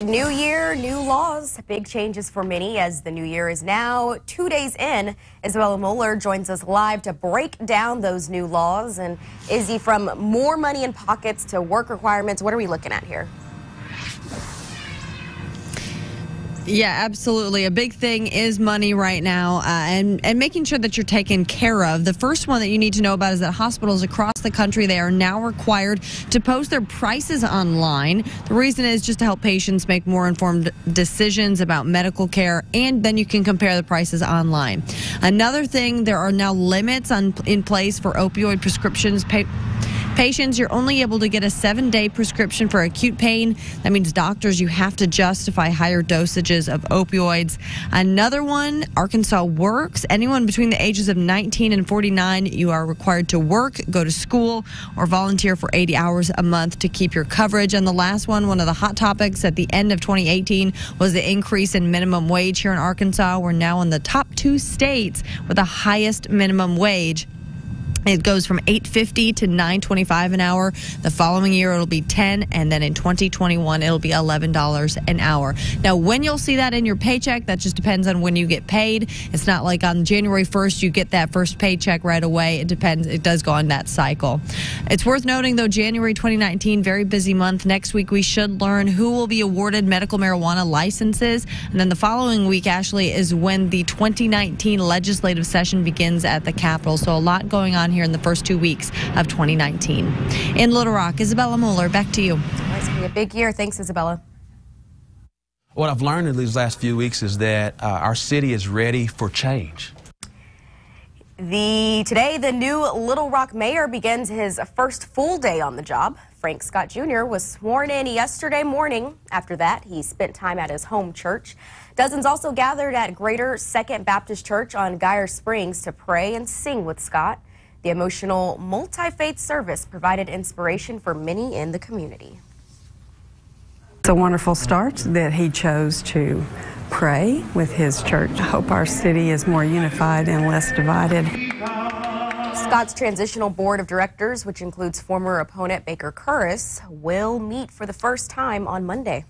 New year, new laws, big changes for many as the new year is now 2 days in. Isabella Moeller joins us live to break down those new laws. And Izzy, from more money in pockets to work requirements, what are we looking at here? Yeah, absolutely. A big thing is money right now and making sure that you're taken care of. The first one that you need to know about is that hospitals across the country, they are now required to post their prices online. The reason is just to help patients make more informed decisions about medical care, and then you can compare the prices online. Another thing, there are now limits in place for opioid prescriptions. Patients, you're only able to get a 7-day prescription for acute pain. That means doctors, you have to justify higher dosages of opioids. Another one, Arkansas Works. Anyone between the ages of 19 and 49, you are required to work, go to school, or volunteer for 80 hours a month to keep your coverage. And the last one of the hot topics at the end of 2018 was the increase in minimum wage here in Arkansas. We're now in the top 2 states with the highest minimum wage. It goes from $8.50 to $9.25 an hour. The following year, it'll be $10, and then in 2021, it'll be $11 an hour. Now, when you'll see that in your paycheck, that just depends on when you get paid. It's not like on January 1st, you get that first paycheck right away. It depends. It does go on that cycle. It's worth noting, though, January 2019, very busy month. Next week, we should learn who will be awarded medical marijuana licenses. And then the following week, Ashley, is when the 2019 legislative session begins at the Capitol. So a lot going on here in the first 2 weeks of 2019. In Little Rock, Isabella Moeller, back to you. It's going to be a big year. Thanks, Isabella. What I've learned in these last few weeks is that our city is ready for change. Today, the new Little Rock mayor begins his first full day on the job. Frank Scott Jr. was sworn in yesterday morning. After that, he spent time at his home church. Dozens also gathered at Greater Second Baptist Church on Geyer Springs to pray and sing with Scott. The emotional multi-faith service provided inspiration for many in the community. It's a wonderful start that he chose to pray with his church. I hope our city is more unified and less divided. Scott's transitional board of directors, which includes former opponent Baker Curris, will meet for the first time on Monday.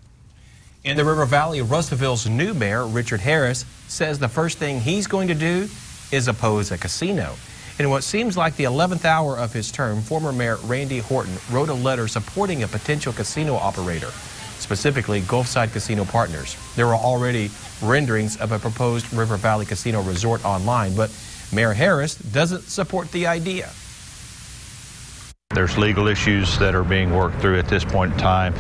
In the River Valley, Russellville's new mayor, Richard Harris, says the first thing he's going to do is oppose a casino. In what seems like the 11th hour of his term, former Mayor Randy Horton wrote a letter supporting a potential casino operator, specifically Gulfside Casino Partners. There are already renderings of a proposed River Valley Casino Resort online, but Mayor Harris doesn't support the idea. There's legal issues that are being worked through at this point in time.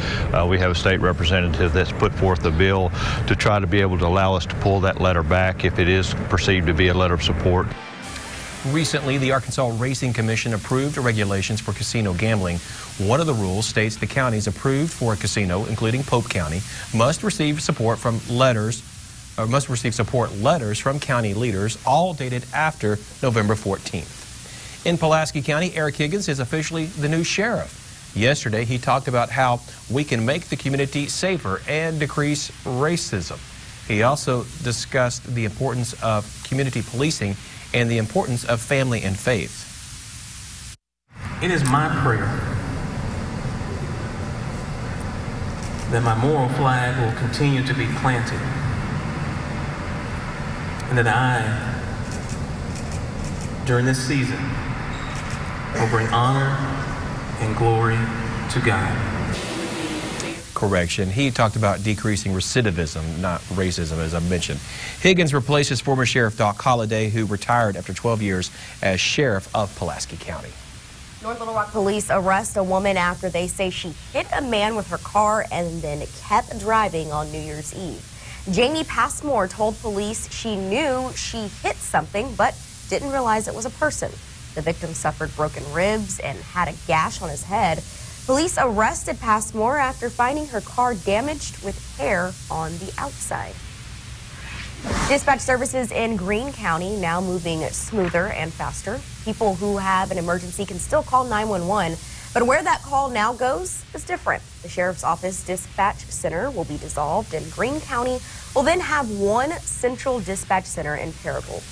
We have a state representative that's put forth a bill to try to be able to allow us to pull that letter back if it is perceived to be a letter of support. Recently, the Arkansas Racing Commission approved regulations for casino gambling. One of the rules states the counties approved for a casino, including Pope County, must receive support letters from county leaders, all dated after November 14th. In Pulaski County, Eric Higgins is officially the new sheriff. Yesterday, he talked about how we can make the community safer and decrease racism. He also discussed the importance of community policing and the importance of family and faith. It is my prayer that my moral flag will continue to be planted, and that I, during this season, will bring honor and glory to God. Correction. He talked about decreasing recidivism, not racism, as I mentioned. Higgins replaces former Sheriff Doc Holliday, who retired after 12 years as Sheriff of Pulaski County. North Little Rock police arrest a woman after they say she hit a man with her car and then kept driving on New Year's Eve. Jamie Passmore told police she knew she hit something, but didn't realize it was a person. The victim suffered broken ribs and had a gash on his head. Police arrested Passmore after finding her car damaged with hair on the outside. Dispatch services in Greene County now moving smoother and faster. People who have an emergency can still call 911, but where that call now goes is different. The Sheriff's Office Dispatch Center will be dissolved, and Greene County will then have one central dispatch center in Paragould.